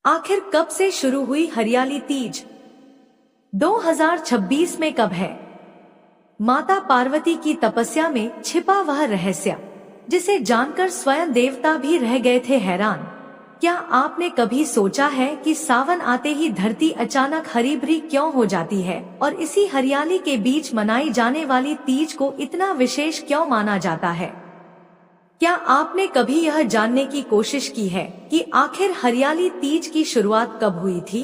आखिर कब से शुरू हुई हरियाली तीज? 2026 में कब है? माता पार्वती की तपस्या में छिपा वह रहस्य जिसे जानकर स्वयं देवता भी रह गए थे हैरान। क्या आपने कभी सोचा है कि सावन आते ही धरती अचानक हरी भरी क्यों हो जाती है और इसी हरियाली के बीच मनाई जाने वाली तीज को इतना विशेष क्यों माना जाता है? क्या आपने कभी यह जानने की कोशिश की है कि आखिर हरियाली तीज की शुरुआत कब हुई थी?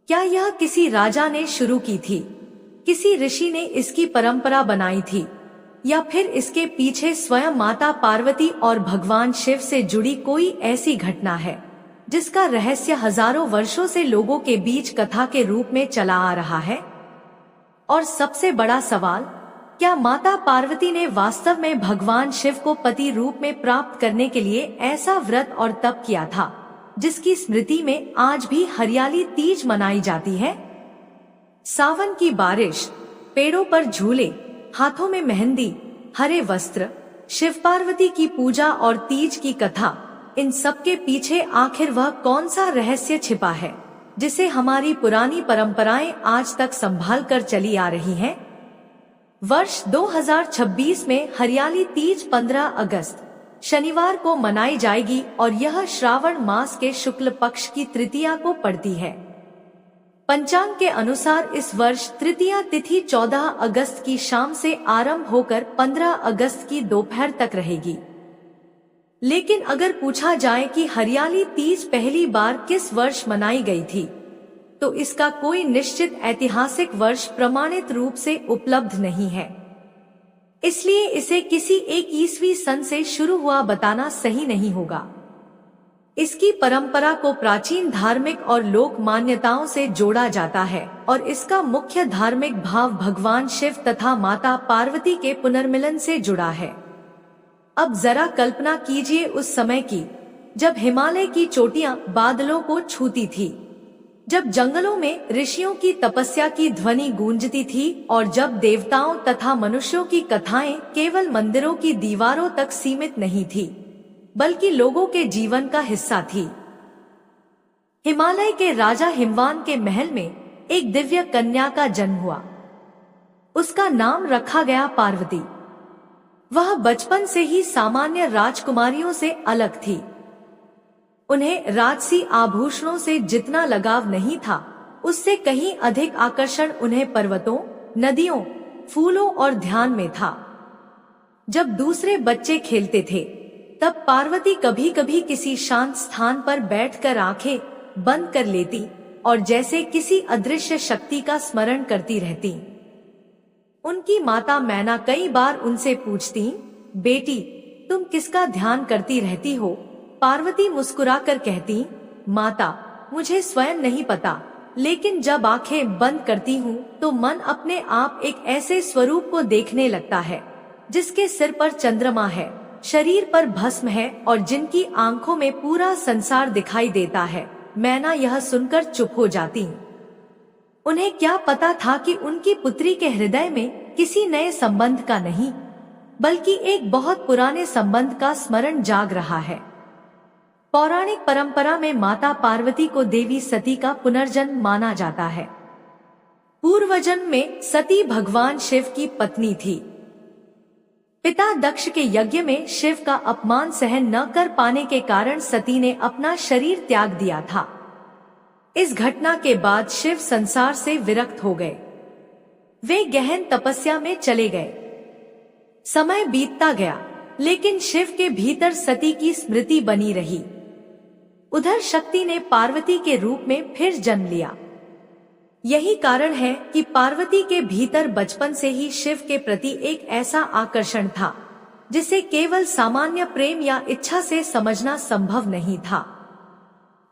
क्या यह किसी राजा ने शुरू की थी, किसी ऋषि ने इसकी परंपरा बनाई थी, या फिर इसके पीछे स्वयं माता पार्वती और भगवान शिव से जुड़ी कोई ऐसी घटना है जिसका रहस्य हजारों वर्षों से लोगों के बीच कथा के रूप में चला आ रहा है? और सबसे बड़ा सवाल, क्या माता पार्वती ने वास्तव में भगवान शिव को पति रूप में प्राप्त करने के लिए ऐसा व्रत और तप किया था जिसकी स्मृति में आज भी हरियाली तीज मनाई जाती है? सावन की बारिश, पेड़ों पर झूले, हाथों में मेहंदी, हरे वस्त्र, शिव पार्वती की पूजा और तीज की कथा, इन सब के पीछे आखिर वह कौन सा रहस्य छिपा है जिसे हमारी पुरानी परंपराएं आज तक संभाल कर चली आ रही हैं? वर्ष 2026 में हरियाली तीज 15 अगस्त शनिवार को मनाई जाएगी और यह श्रावण मास के शुक्ल पक्ष की तृतीया को पड़ती है। पंचांग के अनुसार इस वर्ष तृतीया तिथि 14 अगस्त की शाम से आरंभ होकर 15 अगस्त की दोपहर तक रहेगी। लेकिन अगर पूछा जाए कि हरियाली तीज पहली बार किस वर्ष मनाई गई थी, तो इसका कोई निश्चित ऐतिहासिक वर्ष प्रमाणित रूप से उपलब्ध नहीं है। इसलिए इसे किसी एक ईस्वी सन से शुरू हुआ बताना सही नहीं होगा। इसकी परंपरा को प्राचीन धार्मिक और लोक मान्यताओं से जोड़ा जाता है और इसका मुख्य धार्मिक भाव भगवान शिव तथा माता पार्वती के पुनर्मिलन से जुड़ा है। अब जरा कल्पना कीजिए उस समय की, जब हिमालय की चोटियां बादलों को छूती थी, जब जंगलों में ऋषियों की तपस्या की ध्वनि गूंजती थी और जब देवताओं तथा मनुष्यों की कथाएं केवल मंदिरों की दीवारों तक सीमित नहीं थी, बल्कि लोगों के जीवन का हिस्सा थी। हिमालय के राजा हिमवान के महल में एक दिव्य कन्या का जन्म हुआ। उसका नाम रखा गया पार्वती। वह बचपन से ही सामान्य राजकुमारियों से अलग थी। उन्हें राजसी आभूषणों से जितना लगाव नहीं था, उससे कहीं अधिक आकर्षण उन्हें पर्वतों, नदियों, फूलों और ध्यान में था। जब दूसरे बच्चे खेलते थे, तब पार्वती कभी कभी किसी शांत स्थान पर बैठकर आंखें बंद कर लेती और जैसे किसी अदृश्य शक्ति का स्मरण करती रहती। उनकी माता मैना कई बार उनसे पूछती, बेटी, तुम किसका ध्यान करती रहती हो? पार्वती मुस्कुराकर कहती, माता, मुझे स्वयं नहीं पता, लेकिन जब आंखें बंद करती हूँ तो मन अपने आप एक ऐसे स्वरूप को देखने लगता है जिसके सिर पर चंद्रमा है, शरीर पर भस्म है और जिनकी आंखों में पूरा संसार दिखाई देता है। मैना यह सुनकर चुप हो जाती। उन्हें क्या पता था कि उनकी पुत्री के हृदय में किसी नए संबंध का नहीं, बल्कि एक बहुत पुराने संबंध का स्मरण जाग रहा है। पौराणिक परंपरा में माता पार्वती को देवी सती का पुनर्जन्म माना जाता है। पूर्वजन्म में सती भगवान शिव की पत्नी थी। पिता दक्ष के यज्ञ में शिव का अपमान सहन न कर पाने के कारण सती ने अपना शरीर त्याग दिया था। इस घटना के बाद शिव संसार से विरक्त हो गए। वे गहन तपस्या में चले गए। समय बीतता गया, लेकिन शिव के भीतर सती की स्मृति बनी रही। उधर शक्ति ने पार्वती के रूप में फिर जन्म लिया। यही कारण है कि पार्वती के भीतर बचपन से ही शिव के प्रति एक ऐसा आकर्षण था जिसे केवल सामान्य प्रेम या इच्छा से समझना संभव नहीं था।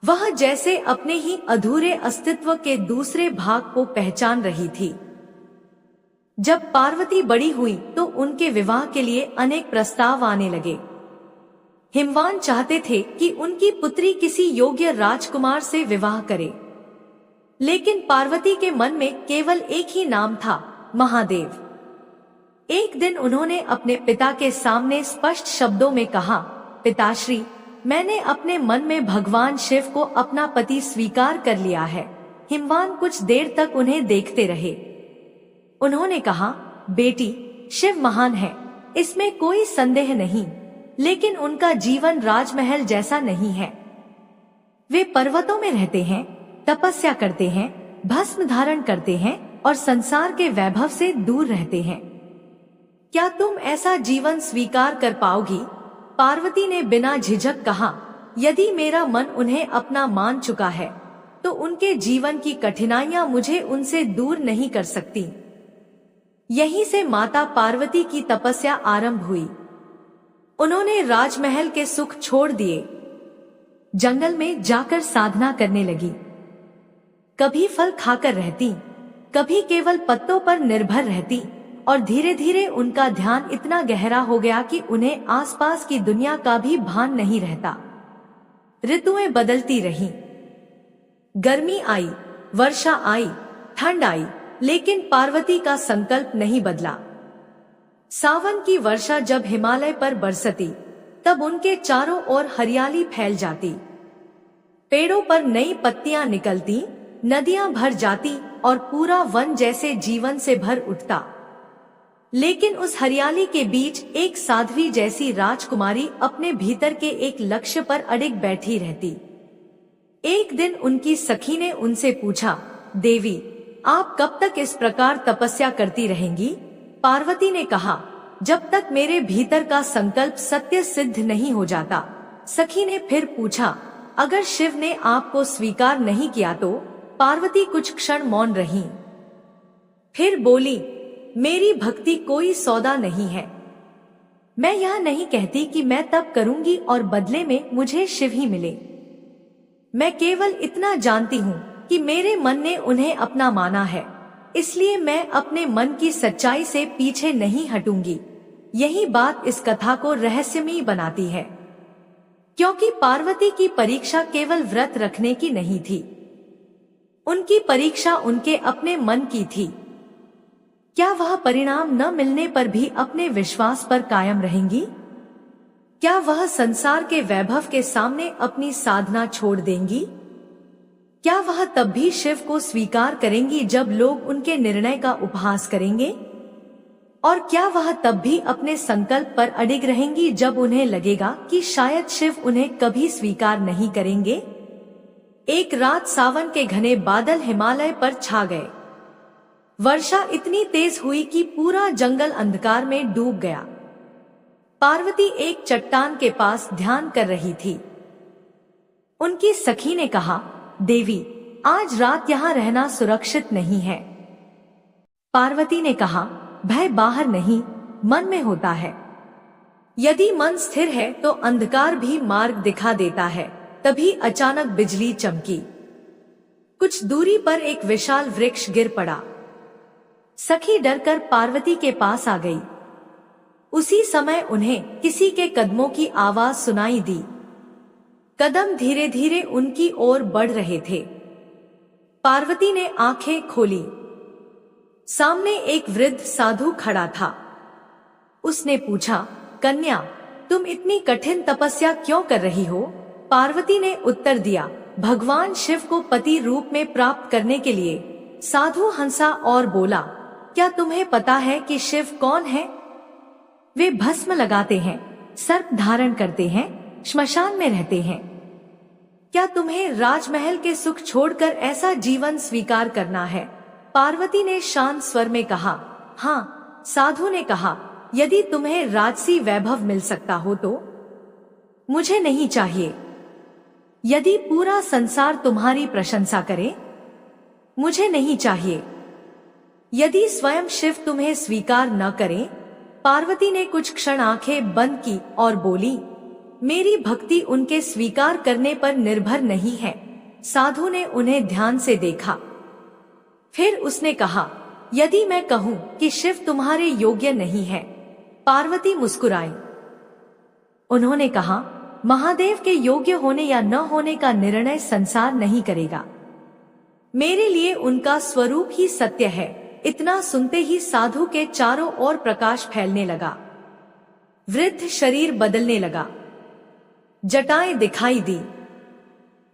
वह जैसे अपने ही अधूरे अस्तित्व के दूसरे भाग को पहचान रही थी। जब पार्वती बड़ी हुई तो उनके विवाह के लिए अनेक प्रस्ताव आने लगे। हिमवान चाहते थे कि उनकी पुत्री किसी योग्य राजकुमार से विवाह करे, लेकिन पार्वती के मन में केवल एक ही नाम था, महादेव। एक दिन उन्होंने अपने पिता के सामने स्पष्ट शब्दों में कहा, पिताश्री, मैंने अपने मन में भगवान शिव को अपना पति स्वीकार कर लिया है। हिमवान कुछ देर तक उन्हें देखते रहे। उन्होंने कहा, बेटी, शिव महान है, इसमें कोई संदेह नहीं, लेकिन उनका जीवन राजमहल जैसा नहीं है। वे पर्वतों में रहते हैं, तपस्या करते हैं, भस्म धारण करते हैं और संसार के वैभव से दूर रहते हैं। क्या तुम ऐसा जीवन स्वीकार कर पाओगी? पार्वती ने बिना झिझक कहा, यदि मेरा मन उन्हें अपना मान चुका है तो उनके जीवन की कठिनाइयां मुझे उनसे दूर नहीं कर सकती। यहीं से माता पार्वती की तपस्या आरंभ हुई। उन्होंने राजमहल के सुख छोड़ दिए, जंगल में जाकर साधना करने लगी। कभी फल खाकर रहती, कभी केवल पत्तों पर निर्भर रहती और धीरे धीरे उनका ध्यान इतना गहरा हो गया कि उन्हें आसपास की दुनिया का भी भान नहीं रहता। ऋतुएं बदलती रहीं। गर्मी आई, वर्षा आई, ठंड आई, लेकिन पार्वती का संकल्प नहीं बदला। सावन की वर्षा जब हिमालय पर बरसती तब उनके चारों ओर हरियाली फैल जाती। पेड़ों पर नई पत्तियां निकलती, नदियां भर जाती और पूरा वन जैसे जीवन से भर उठता। लेकिन उस हरियाली के बीच एक साध्वी जैसी राजकुमारी अपने भीतर के एक लक्ष्य पर अडिग बैठी रहती। एक दिन उनकी सखी ने उनसे पूछा, देवी, आप कब तक इस प्रकार तपस्या करती रहेंगी? पार्वती ने कहा, जब तक मेरे भीतर का संकल्प सत्य सिद्ध नहीं हो जाता। सखी ने फिर पूछा, अगर शिव ने आपको स्वीकार नहीं किया तो? पार्वती कुछ क्षण मौन रही, फिर बोली, मेरी भक्ति कोई सौदा नहीं है। मैं यह नहीं कहती कि मैं तप करूंगी और बदले में मुझे शिव ही मिले। मैं केवल इतना जानती हूँ कि मेरे मन ने उन्हें अपना माना है, इसलिए मैं अपने मन की सच्चाई से पीछे नहीं हटूंगी। यही बात इस कथा को रहस्यमयी बनाती है, क्योंकि पार्वती की परीक्षा केवल व्रत रखने की नहीं थी, उनकी परीक्षा उनके अपने मन की थी। क्या वह परिणाम न मिलने पर भी अपने विश्वास पर कायम रहेंगी? क्या वह संसार के वैभव के सामने अपनी साधना छोड़ देंगी? क्या वह तब भी शिव को स्वीकार करेंगी जब लोग उनके निर्णय का उपहास करेंगे? और क्या वह तब भी अपने संकल्प पर अडिग रहेंगी जब उन्हें लगेगा कि शायद शिव उन्हें कभी स्वीकार नहीं करेंगे? एक रात सावन के घने बादल हिमालय पर छा गए। वर्षा इतनी तेज हुई कि पूरा जंगल अंधकार में डूब गया। पार्वती एक चट्टान के पास ध्यान कर रही थी। उनकी सखी ने कहा, देवी, आज रात यहाँ रहना सुरक्षित नहीं है। पार्वती ने कहा, भय बाहर नहीं, मन में होता है। यदि मन स्थिर है तो अंधकार भी मार्ग दिखा देता है। तभी अचानक बिजली चमकी। कुछ दूरी पर एक विशाल वृक्ष गिर पड़ा। सखी डरकर पार्वती के पास आ गई। उसी समय उन्हें किसी के कदमों की आवाज सुनाई दी। कदम धीरे धीरे उनकी ओर बढ़ रहे थे। पार्वती ने आंखें खोली। सामने एक वृद्ध साधु खड़ा था। उसने पूछा, कन्या, तुम इतनी कठिन तपस्या क्यों कर रही हो? पार्वती ने उत्तर दिया, भगवान शिव को पति रूप में प्राप्त करने के लिए। साधु हंसा और बोला, क्या तुम्हें पता है कि शिव कौन है? वे भस्म लगाते हैं, सर्प धारण करते हैं, श्मशान में रहते हैं। क्या तुम्हें राजमहल के सुख छोड़कर ऐसा जीवन स्वीकार करना है? पार्वती ने शांत स्वर में कहा, हाँ। साधु ने कहा, यदि तुम्हें राजसी वैभव मिल सकता हो तो? मुझे नहीं चाहिए। यदि पूरा संसार तुम्हारी प्रशंसा करे? मुझे नहीं चाहिए। यदि स्वयं शिव तुम्हें स्वीकार न करे? पार्वती ने कुछ क्षण आंखें बंद की और बोली, मेरी भक्ति उनके स्वीकार करने पर निर्भर नहीं है। साधु ने उन्हें ध्यान से देखा। फिर उसने कहा, यदि मैं कहूं कि शिव तुम्हारे योग्य नहीं है? पार्वती मुस्कुराई। उन्होंने कहा, महादेव के योग्य होने या न होने का निर्णय संसार नहीं करेगा। मेरे लिए उनका स्वरूप ही सत्य है। इतना सुनते ही साधु के चारों ओर प्रकाश फैलने लगा। वृद्ध शरीर बदलने लगा। जटाएं दिखाई दी,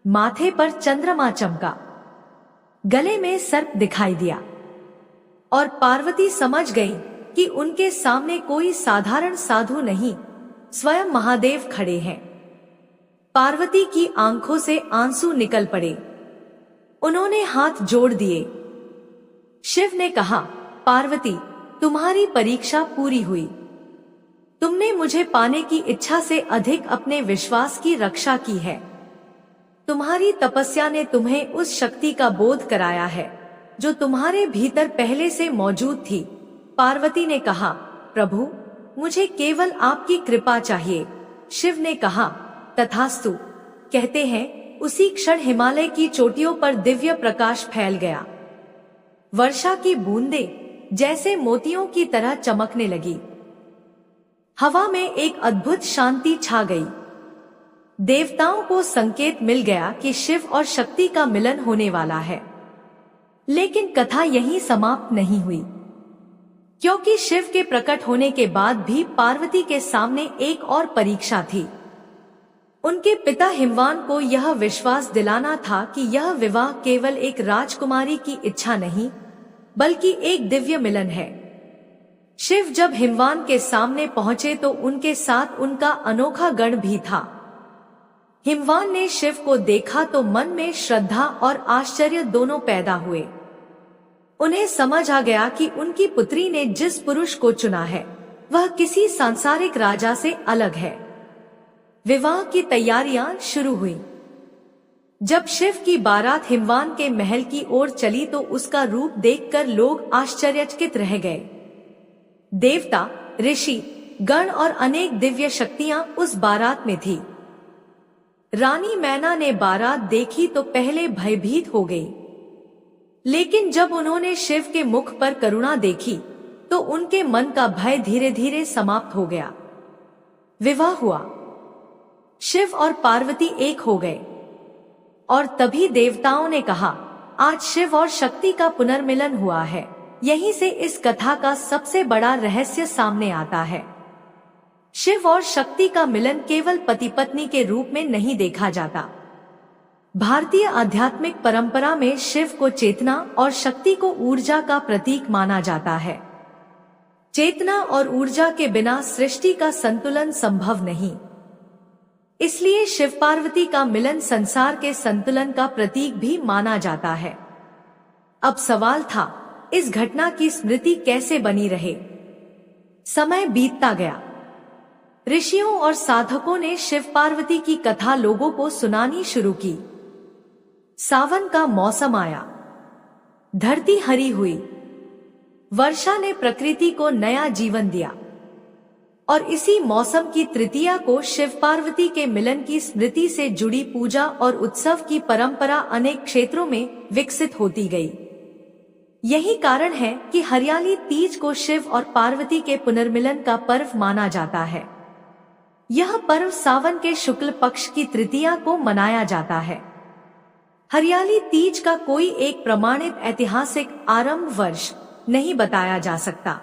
माथे पर चंद्रमा चमका, गले में सर्प दिखाई दिया और पार्वती समझ गई कि उनके सामने कोई साधारण साधु नहीं, स्वयं महादेव खड़े हैं। पार्वती की आंखों से आंसू निकल पड़े। उन्होंने हाथ जोड़ दिए। शिव ने कहा, पार्वती, तुम्हारी परीक्षा पूरी हुई। तुमने मुझे पाने की इच्छा से अधिक अपने विश्वास की रक्षा की है। तुम्हारी तपस्या ने तुम्हें उस शक्ति का बोध कराया है जो तुम्हारे भीतर पहले से मौजूद थी। पार्वती ने कहा, प्रभु, मुझे केवल आपकी कृपा चाहिए। शिव ने कहा, तथास्तु। कहते हैं उसी क्षण हिमालय की चोटियों पर दिव्य प्रकाश फैल गया। वर्षा की बूंदें जैसे मोतियों की तरह चमकने लगी। हवा में एक अद्भुत शांति छा गई। देवताओं को संकेत मिल गया कि शिव और शक्ति का मिलन होने वाला है। लेकिन कथा यहीं समाप्त नहीं हुई, क्योंकि शिव के प्रकट होने के बाद भी पार्वती के सामने एक और परीक्षा थी। उनके पिता हिमवान को यह विश्वास दिलाना था कि यह विवाह केवल एक राजकुमारी की इच्छा नहीं, बल्कि एक दिव्य मिलन है। शिव जब हिमवान के सामने पहुंचे तो उनके साथ उनका अनोखा गण भी था। हिमवान ने शिव को देखा तो मन में श्रद्धा और आश्चर्य दोनों पैदा हुए। उन्हें समझ आ गया कि उनकी पुत्री ने जिस पुरुष को चुना है वह किसी सांसारिक राजा से अलग है। विवाह की तैयारियां शुरू हुई। जब शिव की बारात हिमवान के महल की ओर चली तो उसका रूप देखकर लोग आश्चर्यचकित रह गए। देवता, ऋषि, गण और अनेक दिव्य शक्तियां उस बारात में थी। रानी मैना ने बारात देखी तो पहले भयभीत हो गई, लेकिन जब उन्होंने शिव के मुख पर करुणा देखी तो उनके मन का भय धीरे धीरे समाप्त हो गया। विवाह हुआ। शिव और पार्वती एक हो गए और तभी देवताओं ने कहा, आज शिव और शक्ति का पुनर्मिलन हुआ है। यहीं से इस कथा का सबसे बड़ा रहस्य सामने आता है। शिव और शक्ति का मिलन केवल पति पत्नी के रूप में नहीं देखा जाता। भारतीय आध्यात्मिक परंपरा में शिव को चेतना और शक्ति को ऊर्जा का प्रतीक माना जाता है। चेतना और ऊर्जा के बिना सृष्टि का संतुलन संभव नहीं। इसलिए शिव पार्वती का मिलन संसार के संतुलन का प्रतीक भी माना जाता है। अब सवाल था, इस घटना की स्मृति कैसे बनी रहे। समय बीतता गया। ऋषियों और साधकों ने शिव पार्वती की कथा लोगों को सुनानी शुरू की। सावन का मौसम आया, धरती हरी हुई, वर्षा ने प्रकृति को नया जीवन दिया और इसी मौसम की तृतीया को शिव पार्वती के मिलन की स्मृति से जुड़ी पूजा और उत्सव की परंपरा अनेक क्षेत्रों में विकसित होती गई। यही कारण है कि हरियाली तीज को शिव और पार्वती के पुनर्मिलन का पर्व माना जाता है। यह पर्व सावन के शुक्ल पक्ष की तृतीया को मनाया जाता है। हरियाली तीज का कोई एक प्रमाणित ऐतिहासिक आरंभ वर्ष नहीं बताया जा सकता।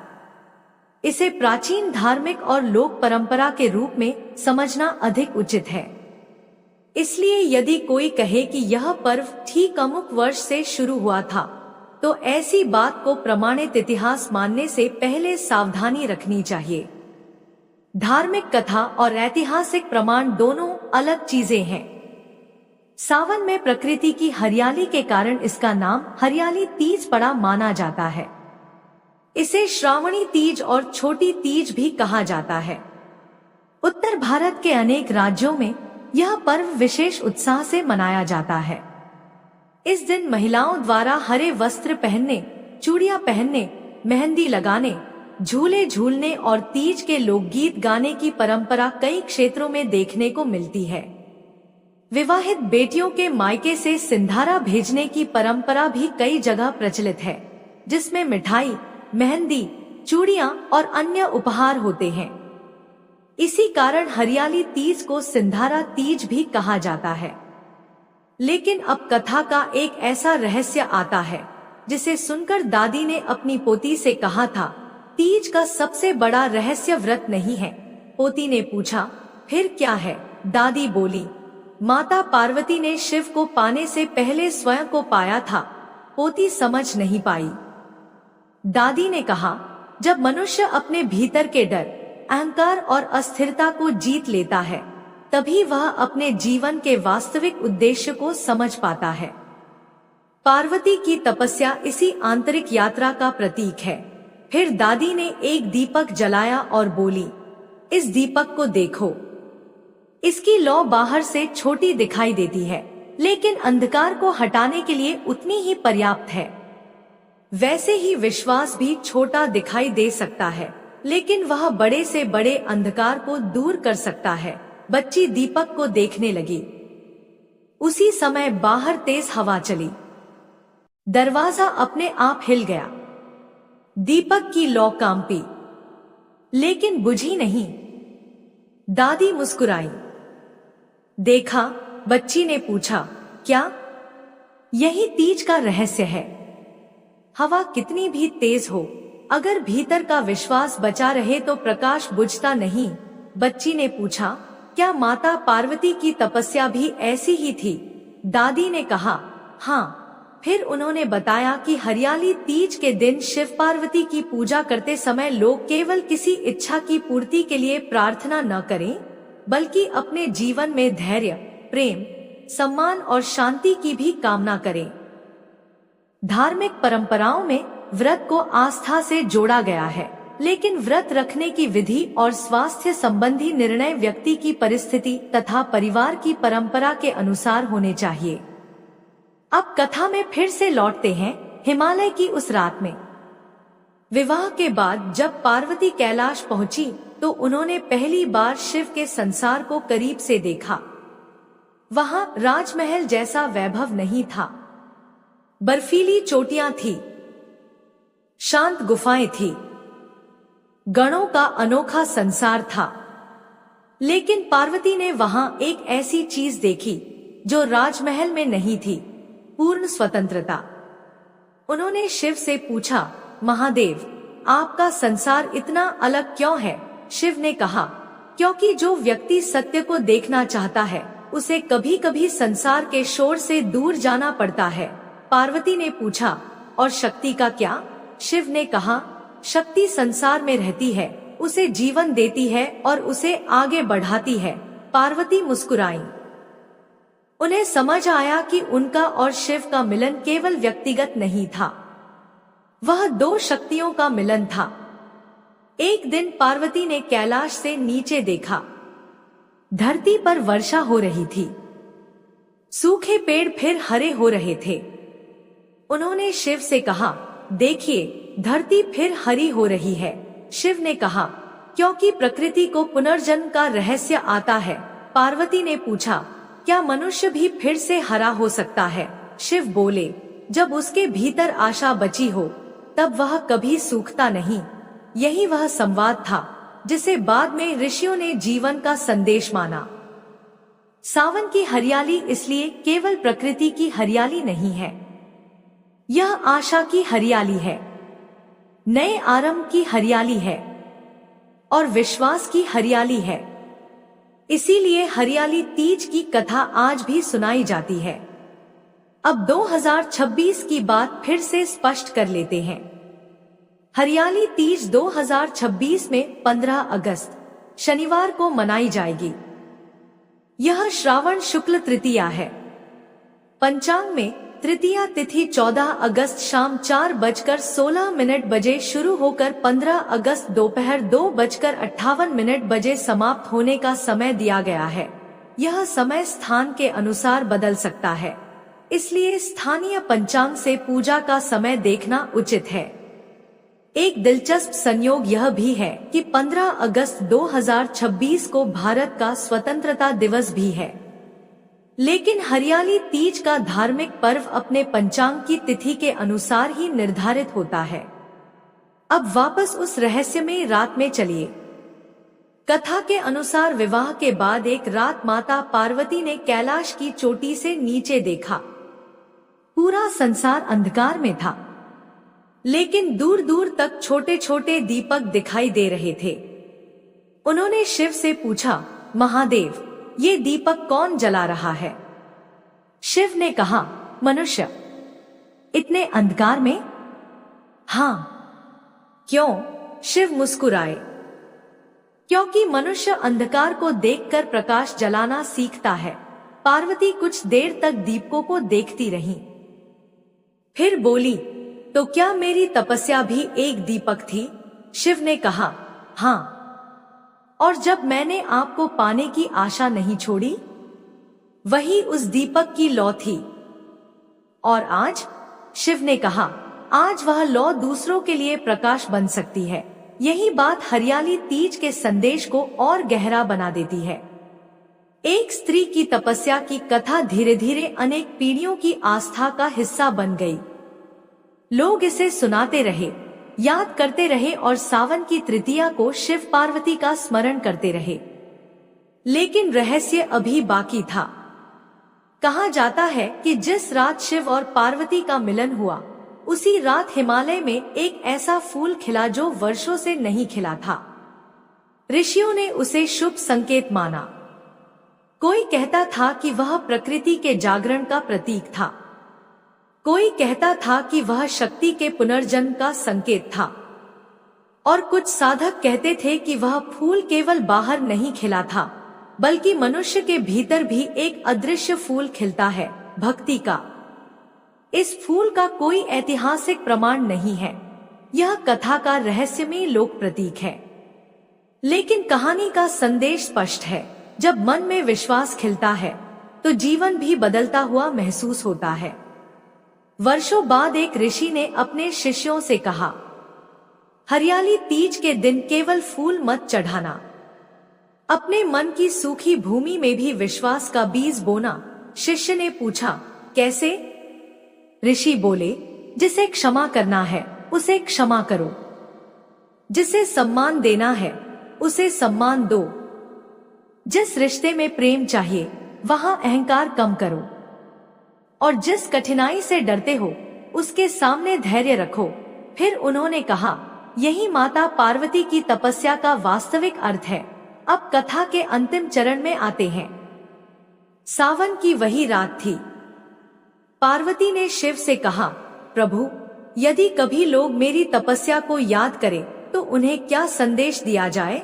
इसे प्राचीन धार्मिक और लोक परंपरा के रूप में समझना अधिक उचित है। इसलिए यदि कोई कहे कि यह पर्व ठीक अमुक वर्ष से शुरू हुआ था, तो ऐसी बात को प्रमाणित इतिहास मानने से पहले सावधानी रखनी चाहिए। धार्मिक कथा और ऐतिहासिक प्रमाण दोनों अलग चीजें हैं। सावन में प्रकृति की हरियाली के कारण इसका नाम हरियाली तीज पड़ा माना जाता है। इसे श्रावणी तीज और छोटी तीज भी कहा जाता है। उत्तर भारत के अनेक राज्यों में यह पर्व विशेष उत्साह से मनाया जाता है। इस दिन महिलाओं द्वारा हरे वस्त्र पहनने, चूड़ियां पहनने, मेहंदी लगाने, झूले झूलने और तीज के लोकगीत गाने की परंपरा कई क्षेत्रों में देखने को मिलती है। विवाहित बेटियों के मायके से सिंधारा भेजने की परंपरा भी कई जगह प्रचलित है, जिसमें मिठाई, मेहंदी, चूड़ियां और अन्य उपहार होते हैं। इसी कारण हरियाली तीज को सिंधारा तीज भी कहा जाता है। लेकिन अब कथा का एक ऐसा रहस्य आता है जिसे सुनकर दादी ने अपनी पोती से कहा था, तीज का सबसे बड़ा रहस्य व्रत नहीं है। पोती ने पूछा, फिर क्या है? दादी बोली। माता पार्वती ने शिव को पाने से पहले स्वयं को पाया था, पोती समझ नहीं पाई। दादी ने कहा, जब मनुष्य अपने भीतर के डर, अहंकार और अस्थिरता को जीत लेता है, तभी वह अपने जीवन के वास्तविक उद्देश्य को समझ पाता है। पार्वती की तपस्या इसी आंतरिक यात्रा का प्रतीक है। फिर दादी ने एक दीपक जलाया और बोली, इस दीपक को देखो। इसकी लौ बाहर से छोटी दिखाई देती है, लेकिन अंधकार को हटाने के लिए उतनी ही पर्याप्त है। वैसे ही विश्वास भी छोटा दिखाई दे सकता है, लेकिन वह बड़े से बड़े अंधकार को दूर कर सकता है। बच्ची दीपक को देखने लगी। उसी समय बाहर तेज हवा चली। दरवाजा अपने आप हिल गया। दीपक की लौ कांपी, लेकिन बुझी नहीं। दादी मुस्कुराई। देखा? बच्ची ने पूछा। क्या? यही तीज का रहस्य है। हवा कितनी भी तेज हो, अगर भीतर का विश्वास बचा रहे तो प्रकाश बुझता नहीं। बच्ची ने पूछा, क्या माता पार्वती की तपस्या भी ऐसी ही थी? दादी ने कहा, हाँ। फिर उन्होंने बताया कि हरियाली तीज के दिन शिव पार्वती की पूजा करते समय लोग केवल किसी इच्छा की पूर्ति के लिए प्रार्थना न करें, बल्कि अपने जीवन में धैर्य, प्रेम, सम्मान और शांति की भी कामना करें। धार्मिक परंपराओं में व्रत को आस्था से जोड़ा गया है, लेकिन व्रत रखने की विधि और स्वास्थ्य संबंधी निर्णय व्यक्ति की परिस्थिति तथा परिवार की परंपरा के अनुसार होने चाहिए। अब कथा में फिर से लौटते हैं हिमालय की उस रात में। विवाह के बाद जब पार्वती कैलाश पहुंची तो उन्होंने पहली बार शिव के संसार को करीब से देखा। वहां राजमहल जैसा वैभव नहीं था। बर्फीली चोटियां थी, शांत गुफाएं थी, गणों का अनोखा संसार था। लेकिन पार्वती ने वहां एक ऐसी चीज देखी जो राजमहल में नहीं थी, पूर्ण स्वतंत्रता। उन्होंने शिव से पूछा, महादेव, आपका संसार इतना अलग क्यों है? शिव ने कहा, क्योंकि जो व्यक्ति सत्य को देखना चाहता है, उसे कभी कभी संसार के शोर से दूर जाना पड़ता है। पार्वती ने पूछा, और शक्ति का क्या? शिव ने कहा, शक्ति संसार में रहती है, उसे जीवन देती है और उसे आगे बढ़ाती है। पार्वती मुस्कुराई। उन्हें समझ आया कि उनका और शिव का मिलन केवल व्यक्तिगत नहीं था, वह दो शक्तियों का मिलन था। एक दिन पार्वती ने कैलाश से नीचे देखा। धरती पर वर्षा हो रही थी, सूखे पेड़ फिर हरे हो रहे थे। उन्होंने शिव से कहा, देखिए, धरती फिर हरी हो रही है। शिव ने कहा, क्योंकि प्रकृति को पुनर्जन्म का रहस्य आता है। पार्वती ने पूछा, क्या मनुष्य भी फिर से हरा हो सकता है? शिव बोले, जब उसके भीतर आशा बची हो, तब वह कभी सूखता नहीं। यही वह संवाद था जिसे बाद में ऋषियों ने जीवन का संदेश माना। सावन की हरियाली इसलिए केवल प्रकृति की हरियाली नहीं है, यह आशा की हरियाली है, नए आरंभ की हरियाली है और विश्वास की हरियाली है। इसीलिए हरियाली तीज की कथा आज भी सुनाई जाती है। अब 2026 की बात फिर से स्पष्ट कर लेते हैं। हरियाली तीज 2026 में 15 अगस्त शनिवार को मनाई जाएगी। यह श्रावण शुक्ल तृतीया है। पंचांग में तृतीया तिथि 14 अगस्त शाम 4:16 बजे शुरू होकर 15 अगस्त दोपहर 2:58 बजे समाप्त होने का समय दिया गया है। यह समय स्थान के अनुसार बदल सकता है, इसलिए स्थानीय पंचांग से पूजा का समय देखना उचित है। एक दिलचस्प संयोग यह भी है कि 15 अगस्त 2026 को भारत का स्वतंत्रता दिवस भी है। लेकिन हरियाली तीज का धार्मिक पर्व अपने पंचांग की तिथि के अनुसार ही निर्धारित होता है। अब वापस उस रहस्यमय रात में चलिए। कथा के अनुसार विवाह के बाद एक रात माता पार्वती ने कैलाश की चोटी से नीचे देखा। पूरा संसार अंधकार में था, लेकिन दूर दूर तक छोटे छोटे दीपक दिखाई दे रहे थे। उन्होंने शिव से पूछा, महादेव, ये दीपक कौन जला रहा है? शिव ने कहा, मनुष्य। इतने अंधकार में? हाँ। क्यों? शिव मुस्कुराए। क्योंकि मनुष्य अंधकार को देखकर प्रकाश जलाना सीखता है। पार्वती कुछ देर तक दीपकों को देखती रही, फिर बोली, तो क्या मेरी तपस्या भी एक दीपक थी? शिव ने कहा, हाँ। और जब मैंने आपको पाने की आशा नहीं छोड़ी, वही उस दीपक की लौ थी। और आज? शिव ने कहा, आज वह लौ दूसरों के लिए प्रकाश बन सकती है। यही बात हरियाली तीज के संदेश को और गहरा बना देती है। एक स्त्री की तपस्या की कथा धीरे धीरे अनेक पीढ़ियों की आस्था का हिस्सा बन गई। लोग इसे सुनाते रहे, याद करते रहे और सावन की तृतीया को शिव पार्वती का स्मरण करते रहे। लेकिन रहस्य अभी बाकी था। कहा जाता है कि जिस रात शिव और पार्वती का मिलन हुआ, उसी रात हिमालय में एक ऐसा फूल खिला जो वर्षों से नहीं खिला था। ऋषियों ने उसे शुभ संकेत माना। कोई कहता था कि वह प्रकृति के जागरण का प्रतीक था, कोई कहता था कि वह शक्ति के पुनर्जन्म का संकेत था, और कुछ साधक कहते थे कि वह फूल केवल बाहर नहीं खिला था, बल्कि मनुष्य के भीतर भी एक अदृश्य फूल खिलता है, भक्ति का। इस फूल का कोई ऐतिहासिक प्रमाण नहीं है, यह कथा का रहस्यमय लोक प्रतीक है। लेकिन कहानी का संदेश स्पष्ट है। जब मन में विश्वास खिलता है, तो जीवन भी बदलता हुआ महसूस होता है। वर्षों बाद एक ऋषि ने अपने शिष्यों से कहा, हरियाली तीज के दिन केवल फूल मत चढ़ाना, अपने मन की सूखी भूमि में भी विश्वास का बीज बोना। शिष्य ने पूछा, कैसे? ऋषि बोले, जिसे क्षमा करना है उसे क्षमा करो, जिसे सम्मान देना है उसे सम्मान दो, जिस रिश्ते में प्रेम चाहिए वहां अहंकार कम करो, और जिस कठिनाई से डरते हो उसके सामने धैर्य रखो। फिर उन्होंने कहा, यही माता पार्वती की तपस्या का वास्तविक अर्थ है। अब कथा के अंतिम चरण में आते हैं। सावन की वही रात थी। पार्वती ने शिव से कहा, प्रभु, यदि कभी लोग मेरी तपस्या को याद करें तो उन्हें क्या संदेश दिया जाए?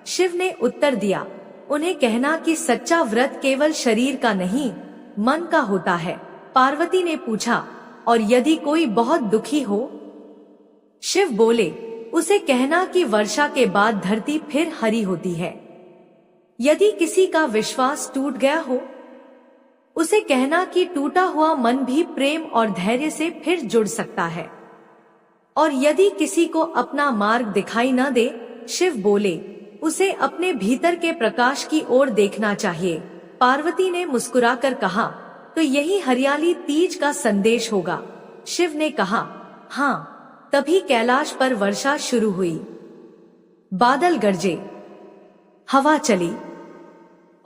शिव ने उत्तर दिया, उन्हें कहना कि सच्चा व्रत केवल शरीर का नहीं, मन का होता है। पार्वती ने पूछा, और यदि कोई बहुत दुखी हो? शिव बोले, उसे कहना कि वर्षा के बाद धरती फिर हरी होती है। यदि किसी का विश्वास टूट गया हो, उसे कहना कि टूटा हुआ मन भी प्रेम और धैर्य से फिर जुड़ सकता है। और यदि किसी को अपना मार्ग दिखाई न दे, शिव बोले, उसे अपने भीतर के प्रकाश की ओर देखना चाहिए। पार्वती ने मुस्कुराकर कहा, तो यही हरियाली तीज का संदेश होगा। शिव ने कहा, हाँ। तभी कैलाश पर वर्षा शुरू हुई। बादल गरजे, हवा चली,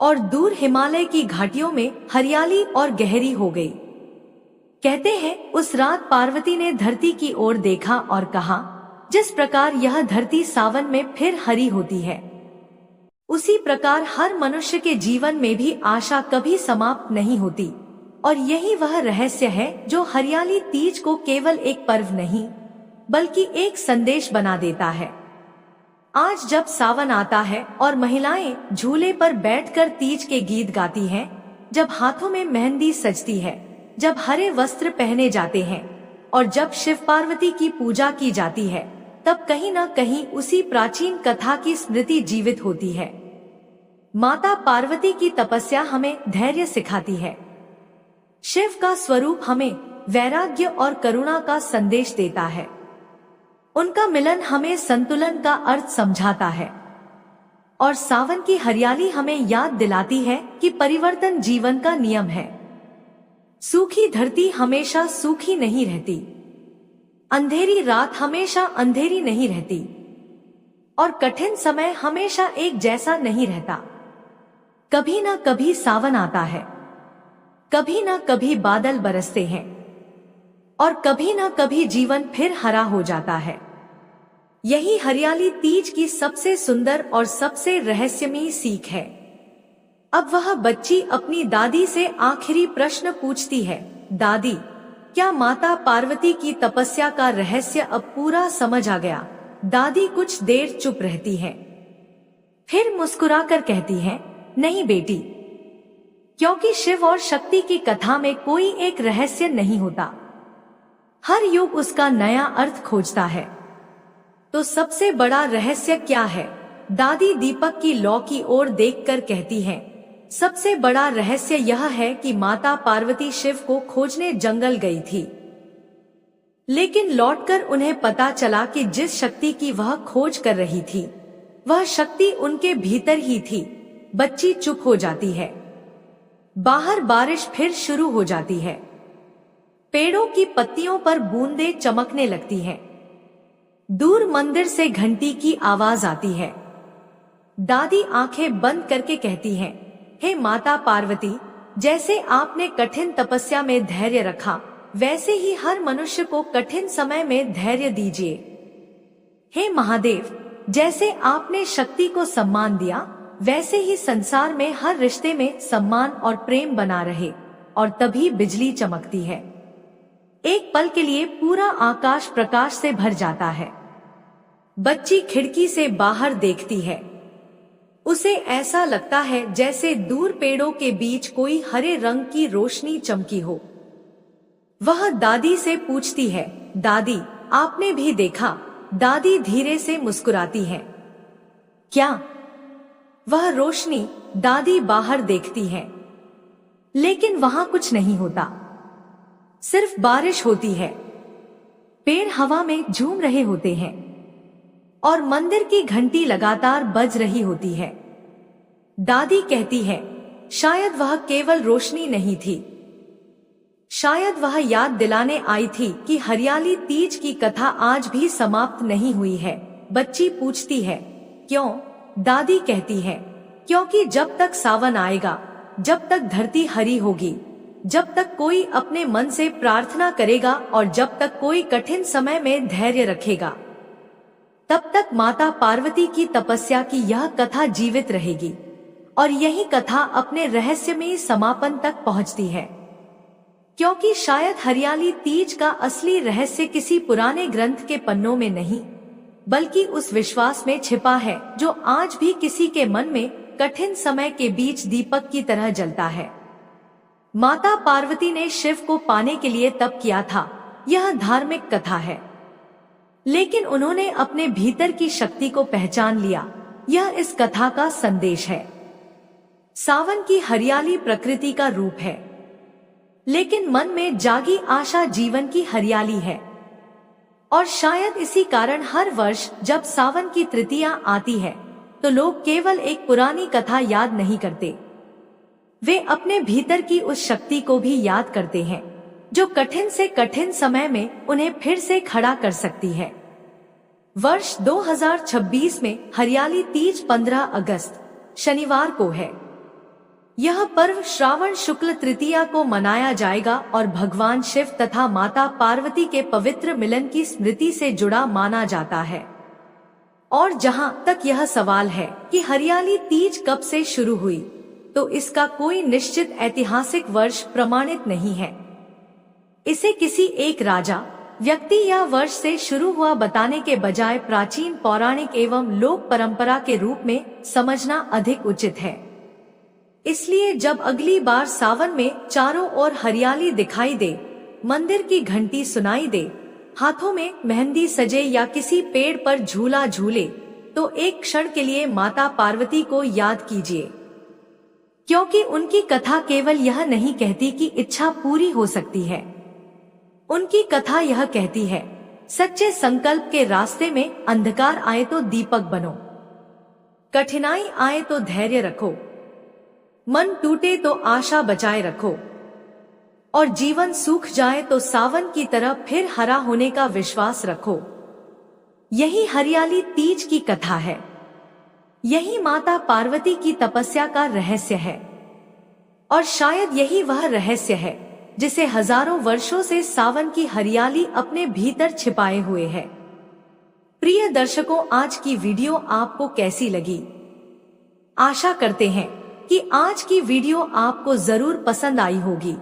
और दूर हिमालय की घाटियों में हरियाली और गहरी हो गई। कहते हैं, उस रात पार्वती ने धरती की ओर देखा और कहा, जिस प्रकार यह धरती सावन में फिर हरी होती है, उसी प्रकार हर मनुष्य के जीवन में भी आशा कभी समाप्त नहीं होती। और यही वह रहस्य है जो हरियाली तीज को केवल एक पर्व नहीं, बल्कि एक संदेश बना देता है। आज जब सावन आता है और महिलाएं झूले पर बैठकर तीज के गीत गाती हैं, जब हाथों में मेहंदी सजती है, जब हरे वस्त्र पहने जाते हैं, और जब शिव पार्वती की पूजा की जाती है, तब कहीं न कहीं उसी प्राचीन कथा की स्मृति जीवित होती है। माता पार्वती की तपस्या हमें धैर्य सिखाती है। शिव का स्वरूप हमें वैराग्य और करुणा का संदेश देता है। उनका मिलन हमें संतुलन का अर्थ समझाता है। और सावन की हरियाली हमें याद दिलाती है कि परिवर्तन जीवन का नियम है। सूखी धरती हमेशा सूखी नहीं रहती, अंधेरी रात हमेशा अंधेरी नहीं रहती, और कठिन समय हमेशा एक जैसा नहीं रहता। कभी न कभी सावन आता है, कभी न कभी बादल बरसते हैं, और कभी न कभी जीवन फिर हरा हो जाता है। यही हरियाली तीज की सबसे सुंदर और सबसे रहस्यमयी सीख है। अब वह बच्ची अपनी दादी से आखिरी प्रश्न पूछती है, दादी, क्या माता पार्वती की तपस्या का रहस्य अब पूरा समझ आ गया? दादी कुछ देर चुप रहती है, फिर मुस्कुराकर कहती है, नहीं बेटी, क्योंकि शिव और शक्ति की कथा में कोई एक रहस्य नहीं होता, हर युग उसका नया अर्थ खोजता है। तो सबसे बड़ा रहस्य क्या है? दादी दीपक की लौ की ओर देखकर कहती है, सबसे बड़ा रहस्य यह है कि माता पार्वती शिव को खोजने जंगल गई थी, लेकिन लौटकर उन्हें पता चला कि जिस शक्ति की वह खोज कर रही थी वह शक्ति उनके भीतर ही थी। बच्ची चुप हो जाती है। बाहर बारिश फिर शुरू हो जाती है। पेड़ों की पत्तियों पर बूंदें चमकने लगती हैं। दूर मंदिर से घंटी की आवाज आती है। दादी आंखें बंद करके कहती हैं, हे माता पार्वती, जैसे आपने कठिन तपस्या में धैर्य रखा, वैसे ही हर मनुष्य को कठिन समय में धैर्य दीजिए। हे महादेव, जैसे आपने शक्ति को सम्मान दिया, वैसे ही संसार में हर रिश्ते में सम्मान और प्रेम बना रहे। और तभी बिजली चमकती है। एक पल के लिए पूरा आकाश प्रकाश से भर जाता है। बच्ची खिड़की से बाहर देखती है। उसे ऐसा लगता है जैसे दूर पेड़ों के बीच कोई हरे रंग की रोशनी चमकी हो। वह दादी से पूछती है, दादी, आपने भी देखा? दादी धीरे से मुस्कुराती है। क्या? वह रोशनी। दादी बाहर देखती है, लेकिन वहां कुछ नहीं होता, सिर्फ बारिश होती है। पेड़ हवा में झूम रहे होते हैं और मंदिर की घंटी लगातार बज रही होती है। दादी कहती है, शायद वह केवल रोशनी नहीं थी, शायद वह याद दिलाने आई थी कि हरियाली तीज की कथा आज भी समाप्त नहीं हुई है। बच्ची पूछती है, क्यों? दादी कहती है, क्योंकि जब तक सावन आएगा, जब तक धरती हरी होगी, जब तक कोई अपने मन से प्रार्थना करेगा और जब तक कोई कठिन समय में धैर्य रखेगा, तब तक माता पार्वती की तपस्या की यह कथा जीवित रहेगी। और यही कथा अपने रहस्यमयी समापन तक पहुंचती है, क्योंकि शायद हरियाली तीज का असली रहस्य किसी पुराने ग्रंथ के पन्नों में नहीं, बल्कि उस विश्वास में छिपा है जो आज भी किसी के मन में कठिन समय के बीच दीपक की तरह जलता है। माता पार्वती ने शिव को पाने के लिए तप किया था, यह धार्मिक कथा है, लेकिन उन्होंने अपने भीतर की शक्ति को पहचान लिया, यह इस कथा का संदेश है। सावन की हरियाली प्रकृति का रूप है, लेकिन मन में जागी आशा जीवन की हरियाली है। और शायद इसी कारण हर वर्ष जब सावन की तृतीया आती है तो लोग केवल एक पुरानी कथा याद नहीं करते, वे अपने भीतर की उस शक्ति को भी याद करते हैं जो कठिन से कठिन समय में उन्हें फिर से खड़ा कर सकती है। वर्ष 2026 में हरियाली तीज 15 अगस्त शनिवार को है। यह पर्व श्रावण शुक्ल तृतीया को मनाया जाएगा और भगवान शिव तथा माता पार्वती के पवित्र मिलन की स्मृति से जुड़ा माना जाता है। और जहां तक यह सवाल है कि हरियाली तीज कब से शुरू हुई, तो इसका कोई निश्चित ऐतिहासिक वर्ष प्रमाणित नहीं है। इसे किसी एक राजा, व्यक्ति या वर्ष से शुरू हुआ बताने के बजाय प्राचीन पौराणिक एवं लोक परंपरा के रूप में समझना अधिक उचित है। इसलिए जब अगली बार सावन में चारों ओर हरियाली दिखाई दे, मंदिर की घंटी सुनाई दे, हाथों में मेहंदी सजे या किसी पेड़ पर झूला झूले, तो एक क्षण के लिए माता पार्वती को याद कीजिए, क्योंकि उनकी कथा केवल यह नहीं कहती कि इच्छा पूरी हो सकती है। उनकी कथा यह कहती है, सच्चे संकल्प के रास्ते में अंधकार आए तो दीपक बनो, कठिनाई आए तो धैर्य रखो, मन टूटे तो आशा बचाए रखो, और जीवन सूख जाए तो सावन की तरह फिर हरा होने का विश्वास रखो। यही हरियाली तीज की कथा है। यही माता पार्वती की तपस्या का रहस्य है। और शायद यही वह रहस्य है जिसे हजारों वर्षों से सावन की हरियाली अपने भीतर छिपाए हुए है। प्रिय दर्शकों, आज की वीडियो आपको कैसी लगी? आशा करते हैं कि आज की वीडियो आपको जरूर पसंद आई होगी।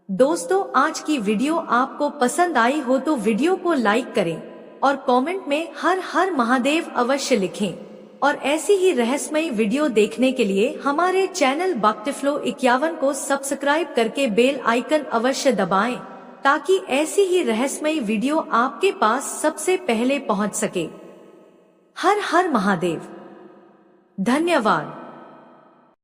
दोस्तों, आज की वीडियो आपको पसंद आई हो तो वीडियो को लाइक करें और कमेंट में हर हर महादेव अवश्य लिखें। और ऐसी ही रहस्यमयी वीडियो देखने के लिए हमारे चैनल भक्तिफ्लो 51 को सब्सक्राइब करके बेल आइकन अवश्य दबाएं, ताकि ऐसी ही रहस्यमयी वीडियो आपके पास सबसे पहले पहुंच सके। हर हर महादेव। धन्यवाद।